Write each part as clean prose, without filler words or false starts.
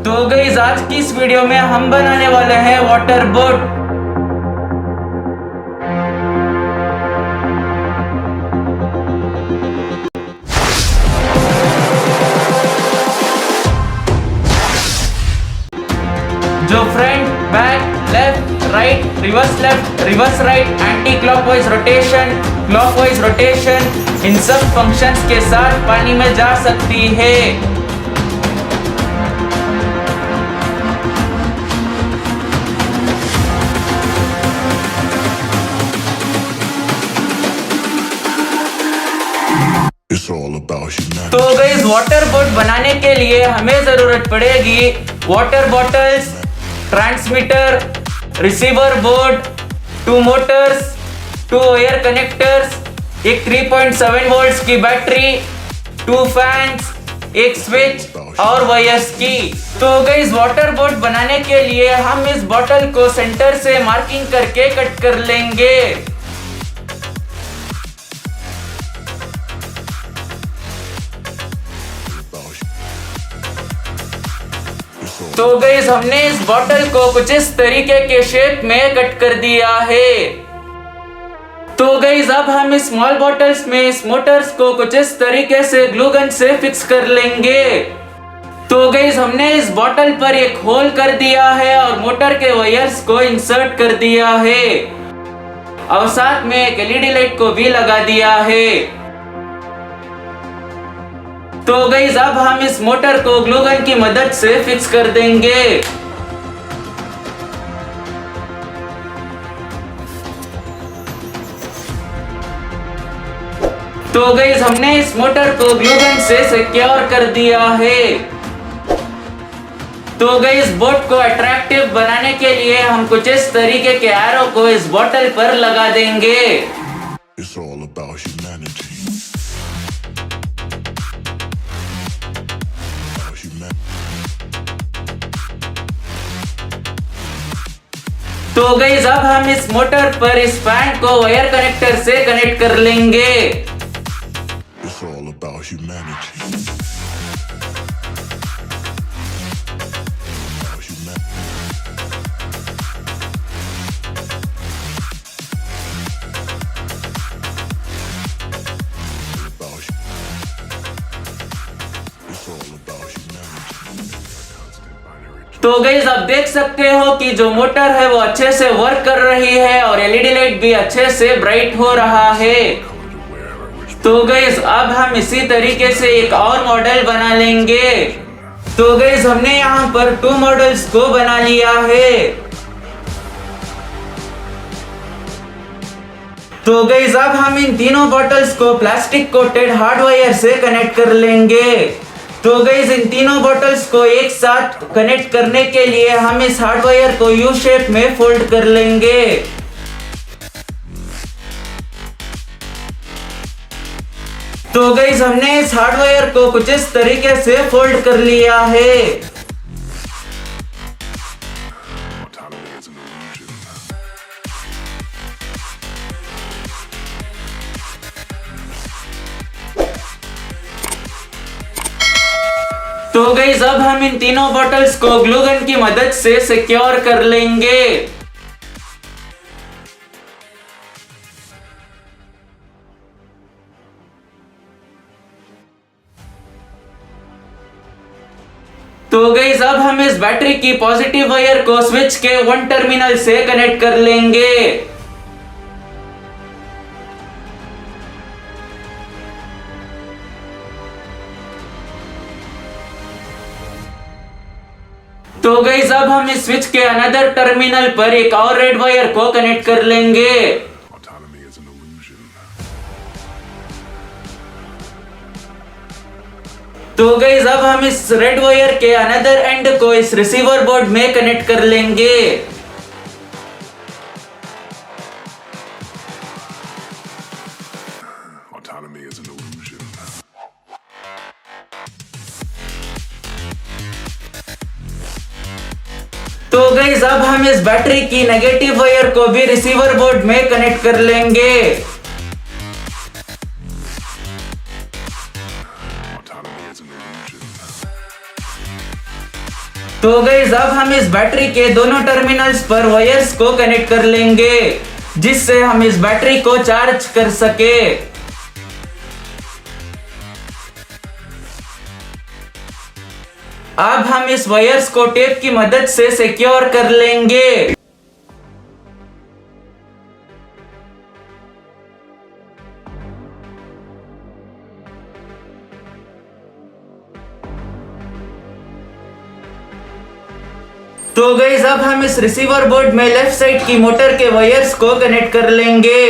तो गाइस आज की इस वीडियो में हम बनाने वाले हैं वाटर बोट। जो front, back, left, right, reverse right, anti clockwise rotation, clockwise rotation, इन सब फंक्शंस के साथ पानी में जा सकती है। तो गाइस वाटर बोट बनाने के लिए हमें जरूरत पड़ेगी water bottles, transmitter, receiver board, 2 Motors, 2 air connectors, एक 3.7 वोल्ट्स की बैटरी, 2 फैंस, एक स्विच और वायर्स की। तो गाइस वाटर बोट बनाने के लिए हम इस बॉटल को सेंटर से मार्किंग करके कट कर लेंगे। तो गाइस हमने इस बॉटल को कुछ इस तरीके के शेप में कट कर दिया है। तो गाइस अब हम इस स्मॉल बॉटल्स में इस मोटर्स को कुछ इस तरीके से ग्लू गन से फिक्स कर लेंगे। तो गाइस हमने इस बॉटल पर एक होल कर दिया है और मोटर के वायर्स को इंसर्ट कर दिया है और साथ में एक एलईडी लाइट को भी लगा दिया है। तो गाइस अब हम इस मोटर को ग्लू गन की मदद से फिक्स कर देंगे। तो गाइस हमने इस मोटर को ग्लू गन से सिक्योर कर दिया है। तो गाइस बोट को अट्रैक्टिव बनाने के लिए हम कुछ इस तरीके के एरो को इस बॉटल पर लगा देंगे। It's all about humanity. तो गाइस अब हम इस मोटर पर इस फैन को वायर कनेक्टर से कनेक्ट कर लेंगे। It's all about humanity. तो गाइस आप देख सकते हो कि जो मोटर है वो अच्छे से वर्क कर रही है और एलईडी लाइट भी अच्छे से ब्राइट हो रहा है। तो गाइस अब हम इसी तरीके से एक और मॉडल बना लेंगे। तो गाइस हमने यहाँ पर 2 मॉडल्स को बना लिया है। तो गाइस अब हम इन तीनों बॉटल्स को प्लास्टिक कोटेड हार्ड वायर से कनेक्ट कर लेंगे। तो गाइस इन तीनों बॉटल्स को एक साथ कनेक्ट करने के लिए हम इस हार्ड वायर को यू शेप में फोल्ड कर लेंगे। तो गाइस हमने इस हार्ड वायर को कुछ इस तरीके से फोल्ड कर लिया है। तो गाइस अब हम इन तीनों बॉटल्स को ग्लू गन की मदद से सिक्योर कर लेंगे। तो गाइस अब हम इस बैटरी की पॉजिटिव वायर को स्विच के 1 टर्मिनल से कनेक्ट कर लेंगे। तो गाइस अब हम इस स्विच के अनदर टर्मिनल पर एक और रेड वायर को कनेक्ट कर लेंगे। तो गाइस अब हम इस रेड वायर के अनदर एंड को इस रिसीवर बोर्ड में कनेक्ट कर लेंगे। तो गाइस अब हम इस बैटरी की नेगेटिव वायर को भी रिसीवर बोर्ड में कनेक्ट कर लेंगे। तो गाइस अब हम इस बैटरी के दोनों टर्मिनल्स पर वायर्स को कनेक्ट कर लेंगे, जिससे हम इस बैटरी को चार्ज कर सके। अब हम इस वायर्स को टेप की मदद से सिक्योर कर लेंगे। तो गाइस अब हम इस रिसीवर बोर्ड में लेफ्ट साइड की मोटर के वायर्स को कनेक्ट कर लेंगे।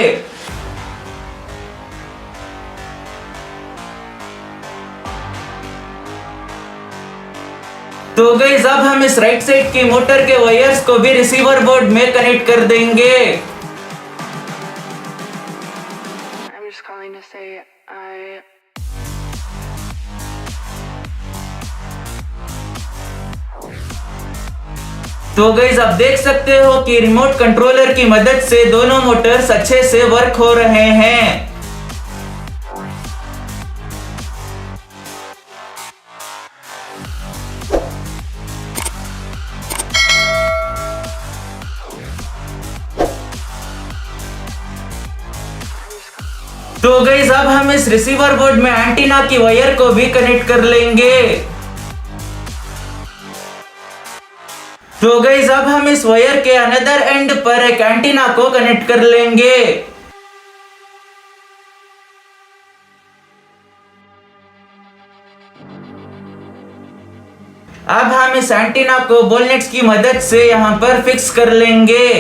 तो गाइस अब हम इस राइट साइड की मोटर के वायर्स को भी रिसीवर बोर्ड में कनेक्ट कर देंगे। तो गाइस आप देख सकते हो कि रिमोट कंट्रोलर की मदद से दोनों मोटर्स अच्छे से वर्क हो रहे हैं। तो गाइस अब हम इस रिसीवर बोर्ड में एंटीना की वायर को भी कनेक्ट कर लेंगे। तो गाइस अब हम इस वायर के अनदर एंड पर एक एंटीना को कनेक्ट कर लेंगे। अब हम इस एंटीना को बॉल नेट्स की मदद से यहां पर फिक्स कर लेंगे।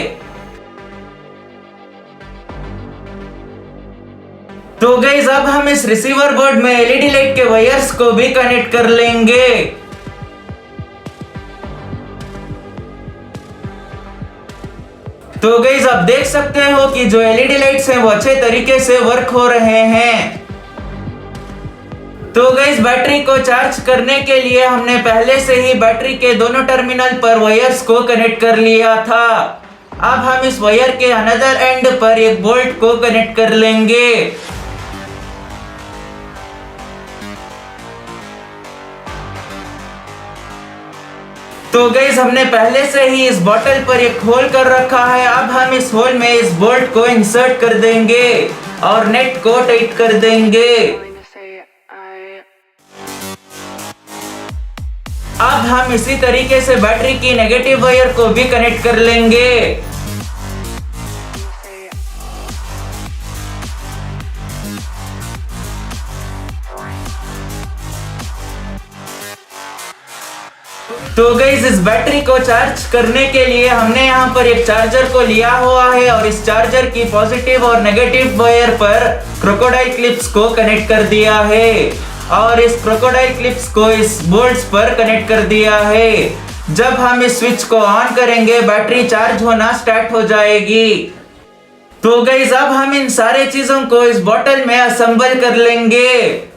तो गाइस अब हम इस रिसीवर बोर्ड में एलईडी लाइट के वायर्स को भी कनेक्ट कर लेंगे। तो गाइस आप देख सकते हो कि जो एलईडी लाइट्स हैं वो अच्छे तरीके से वर्क हो रहे हैं। तो गाइस बैटरी को चार्ज करने के लिए हमने पहले से ही बैटरी के दोनों टर्मिनल पर वायर्स को कनेक्ट कर लिया था। अब हम इस वायर के अनदर एंड पर एक बोल्ट को कनेक्ट कर लेंगे। तो गाइस हमने पहले से ही इस बॉटल पर एक होल कर रखा है। अब हम इस होल में इस बोल्ट को इंसर्ट कर देंगे और नेट को टाइट कर देंगे। अब हम इसी तरीके से बैटरी की नेगेटिव वायर को भी कनेक्ट कर लेंगे। तो गाइस इस बैटरी को चार्ज करने के लिए हमने यहाँ पर एक चार्जर को लिया हुआ है और इस चार्जर की पॉजिटिव और नेगेटिव वायर पर क्रोकोडाइल क्लिप्स को कनेक्ट कर दिया है और इस क्रोकोडाइल क्लिप्स को इस बोल्ट्स पर कनेक्ट कर दिया है। जब हम इस स्विच को ऑन करेंगे बैटरी चार्ज होना स्टार्ट हो जाएगी। तो गाइस अब हम इन सारे चीजों को इस बोतल में असेंबल कर लेंगे।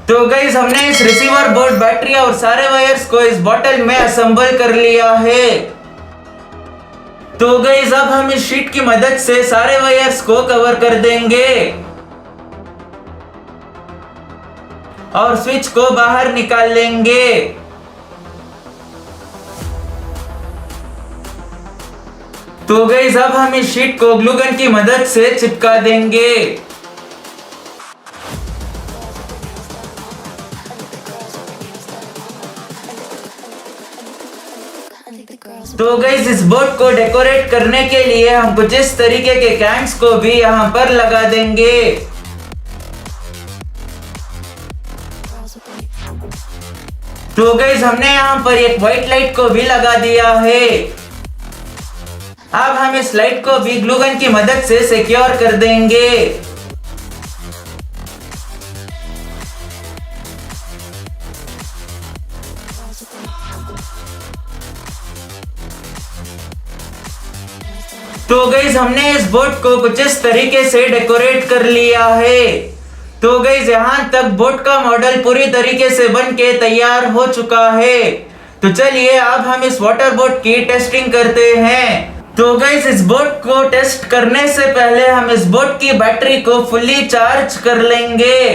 तो गाइस हमने इस रिसीवर बोर्ड बैटरी और सारे वायर्स को इस बोतल में असेंबल कर लिया है। तो गाइस अब हम इस शीट की मदद से सारे वायर्स को कवर कर देंगे और स्विच को बाहर निकाल लेंगे। तो गाइस अब हम इस शीट को ग्लू गन की मदद से चिपका देंगे। तो गाइस इस बोर्ड को डेकोरेट करने के लिए हम कुछ इस तरीके के कैंस को भी यहाँ पर लगा देंगे। तो गाइस हमने यहाँ पर एक व्हाइट लाइट को भी लगा दिया है। अब हम इस लाइट को भी ग्लू गन की मदद से सिक्योर कर देंगे। तो गाइस हमने इस बोर्ड को कुछ इस तरीके से डेकोरेट कर लिया है। तो गाइस यहाँ तक बोर्ड का मॉडल पूरी तरीके से बन के तैयार हो चुका है। तो चलिए अब हम इस वाटर बोर्ड की टेस्टिंग करते हैं। तो गाइस इस बोट को टेस्ट करने से पहले हम इस बोट की बैटरी को फुली चार्ज कर लेंगे।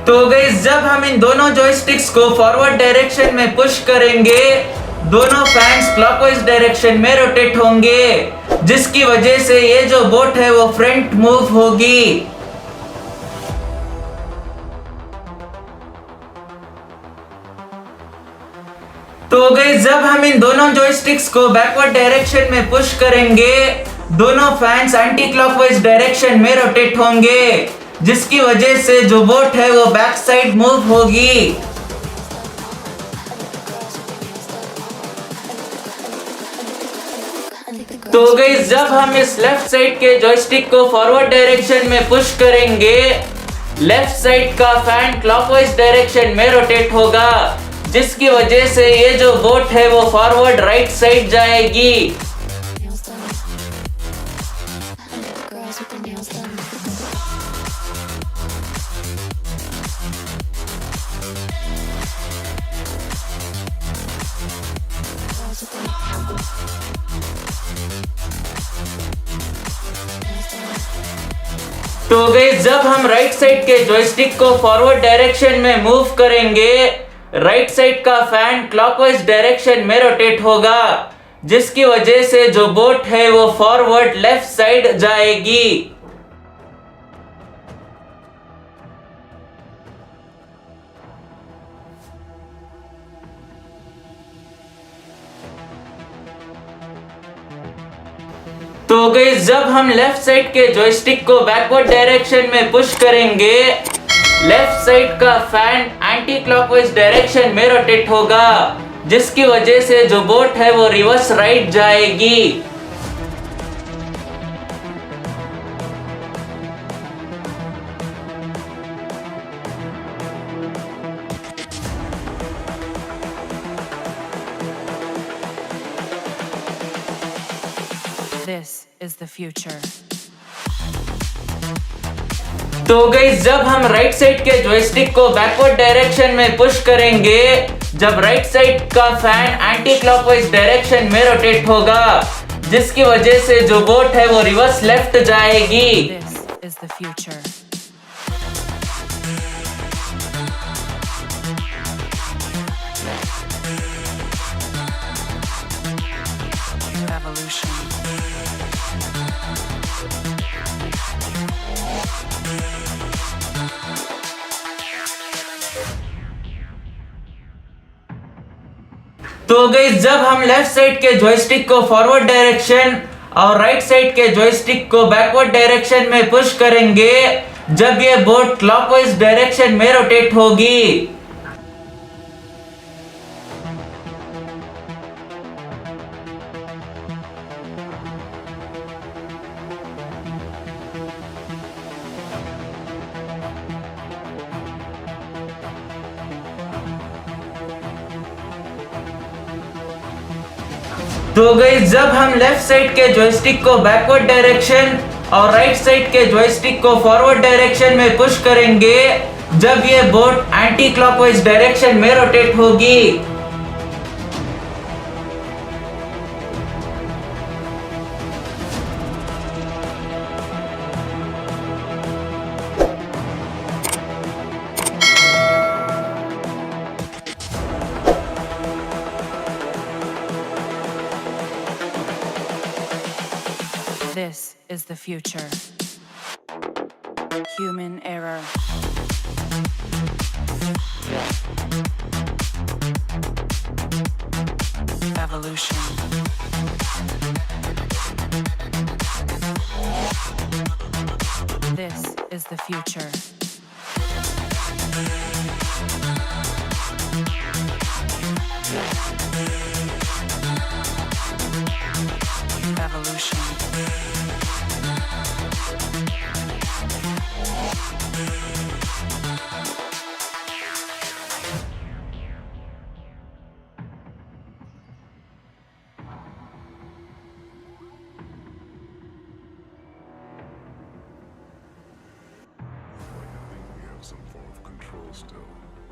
तो गाइस जब हम इन दोनों जॉयस्टिक्स को फॉरवर्ड डायरेक्शन में पुश करेंगे, दोनों फैंस क्लॉकवाइज डायरेक्शन में रोटेट होंगे, जिसकी वजह से ये जो बोट है वो फ्रंट मूव होगी। तो गाइस जब हम इन दोनों जॉयस्टिक्स को बैकवर्ड डायरेक्शन में पुश करेंगे, दोनों फैंस एंटी क्लॉकवाइज डायरेक्शन में रोटेट होंगे, जिसकी वजह से जो बोट है वो बैक साइड मूव होगी। तो गाइस जब हम इस लेफ्ट साइड के जॉयस्टिक को फॉरवर्ड डायरेक्शन में पुश करेंगे, लेफ्ट साइड का फैन क्लॉकवाइज डायरेक्शन में रोटेट होगा, जिसकी वजह से ये जो बोट है वो फॉरवर्ड राइट साइड जाएगी। तो गाइस जब हम राइट साइड के जॉयस्टिक को फॉरवर्ड डायरेक्शन में मूव करेंगे, राइट साइड का फैन क्लॉकवाइज डायरेक्शन में रोटेट होगा, जिसकी वजह से जो बोट है वो फॉरवर्ड लेफ्ट साइड जाएगी। तो गाइस जब हम लेफ्ट साइड के जॉयस्टिक को बैकवर्ड डायरेक्शन में पुश करेंगे, लेफ्ट साइड का फैन एंटी क्लॉकवाइज डायरेक्शन में रोटेट होगा, जिसकी वजह से जो बोट है वो रिवर्स राइट जाएगी। This is the future. तो गाइस जब हम राइट साइड के जॉयस्टिक को बैकवर्ड डायरेक्शन में पुश करेंगे, जब राइट साइड का फैन एंटी क्लॉकवाइज डायरेक्शन में रोटेट होगा, जिसकी वजह से जो बोट है वो रिवर्स लेफ्ट जाएगी। This is the future. Evolution. तो गाइस जब हम लेफ्ट साइड के जॉयस्टिक को फॉरवर्ड डायरेक्शन और राइट साइड के जॉयस्टिक को बैकवर्ड डायरेक्शन में पुश करेंगे, जब ये बोट क्लॉकवाइज डायरेक्शन में रोटेट होगी। तो गाइस जब हम लेफ्ट साइड के जॉयस्टिक को बैकवर्ड डायरेक्शन और राइट साइड के जॉयस्टिक को फॉरवर्ड डायरेक्शन में पुश करेंगे, जब ये बोट एंटी क्लॉकवाइज डायरेक्शन में रोटेट होगी। This is the future. Human error. Evolution. This is the future. Evolution. still,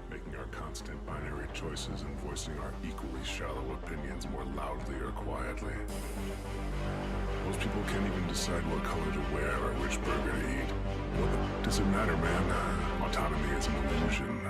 making our constant binary choices and voicing our equally shallow opinions more loudly or quietly. Most people can't even decide what color to wear or which burger to eat. What does it matter, man? Autonomy is an illusion.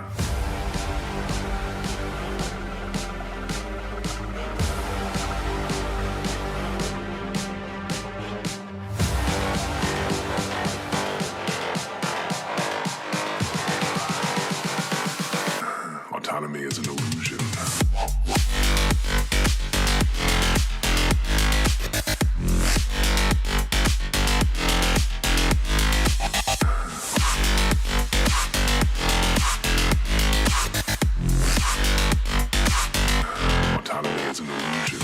Autonomy is an illusion. Autonomy is an illusion.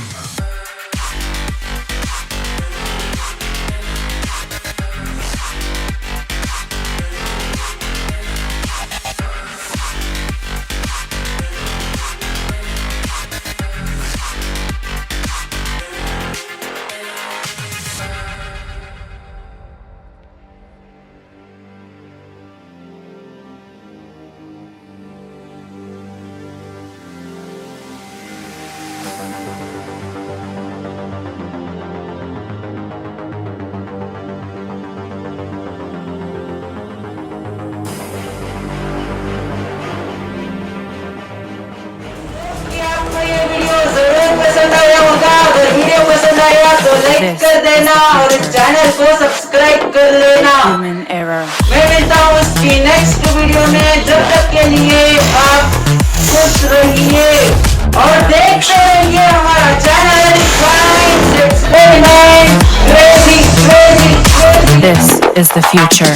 आपको ये video जरूर पसंद आया होगा। अगर video पसंद आया तो लाइक कर देना और इस चैनल को सब्सक्राइब कर लेना। Human error. मैं मिलता हूँ उसकी नेक्स्ट वीडियो में। जब तक के लिए आप खुश रहिए और देखते रहिए हमारा channel science experiment crazy crazy crazy. This is the future.